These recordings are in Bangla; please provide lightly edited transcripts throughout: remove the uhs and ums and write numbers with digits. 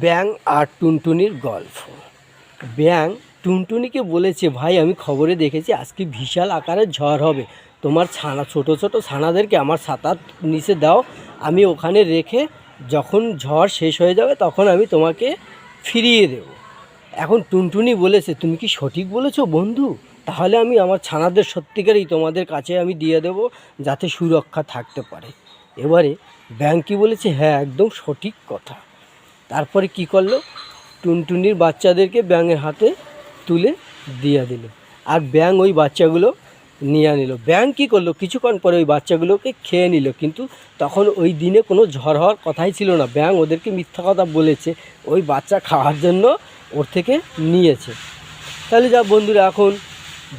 ব্যাঙ আর টুনটুনির গল্প। ব্যাঙ টুনটুনিকে বলেছে, ভাই আমি খবরে দেখেছি আজকে বিশাল আকারের ঝড় হবে, তোমার ছানা ছোটো ছোটো ছানাদেরকে আমার ছাতার নিচে দাও, আমি ওখানে রেখে যখন ঝড় শেষ হয়ে যাবে তখন আমি তোমাকে ফিরিয়ে দেব। এখন টুনটুনি বলেছে, তুমি কি সঠিক বলেছো বন্ধু? তাহলে আমি আমার ছানাদের সত্যিকারই তোমাদের কাছে আমি দিয়ে দেব, যাতে সুরক্ষা থাকতে পারে। এবারে ব্যাঙ কি বলেছে, হ্যাঁ একদম সঠিক কথা। তারপরে কি করলো, টুনটুনির বাচ্চাদেরকে ব্যাঙের হাতে তুলে দিয়ে দিল, আর ব্যাঙ ওই বাচ্চাগুলো নিয়ে নিল। ব্যাঙ কী করলো, কিছুক্ষণ পরে ওই বাচ্চাগুলোকে খেয়ে নিল, কিন্তু তখন ওই দিনে কোনো ঝড় হওয়ার কথাই ছিল না। ব্যাঙ ওদেরকে মিথ্যা কথা বলেছে, ওই বাচ্চা খাওয়ার জন্য ওর থেকে নিয়েছে। তাহলে যা বন্ধুরা, এখন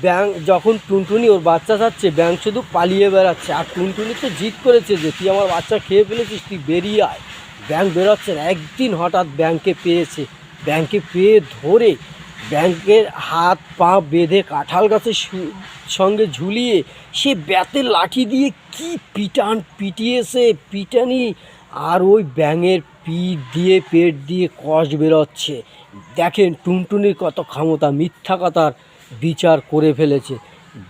ব্যাঙ যখন টুনটুনি ওর বাচ্চা চাচ্ছে, ব্যাঙ শুধু পালিয়ে বেড়াচ্ছে, আর টুনটুনি তো জিদ করেছে যে তুই আমার বাচ্চা খেয়ে ফেলেছিস, তুই বেরিয়ে আয়। ব্যাঙ বেরোচ্ছে না। একদিন হঠাৎ ব্যাঙকে পেয়েছে, ব্যাঙকে পেয়ে ধরে ব্যাঙের হাত পা বেঁধে কাঁঠাল গাছের সঙ্গে ঝুলিয়ে সে বেতের লাঠি দিয়ে কি পিটিয়েছে পিটানি, আর ওই ব্যাঙের পিঠ দিয়ে পেট দিয়ে কষ বেরোচ্ছে। দেখেন টুনটুনির কত ক্ষমতা, মিথ্যা কথার বিচার করে ফেলেছে।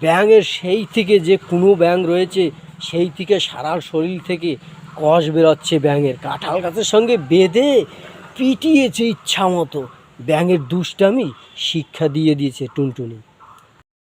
ব্যাঙের সেই থেকে যে কোনো ব্যাঙ রয়েছে, সেই থেকে সারা শরীর থেকে কষ বেরোচ্ছে ব্যাঙের, কাঁঠাল গাছের সঙ্গে বেঁধে পিটিয়েছে ইচ্ছা মতো। ব্যাঙের দুষ্টামি শিক্ষা দিয়ে দিয়েছে টুনটুনি।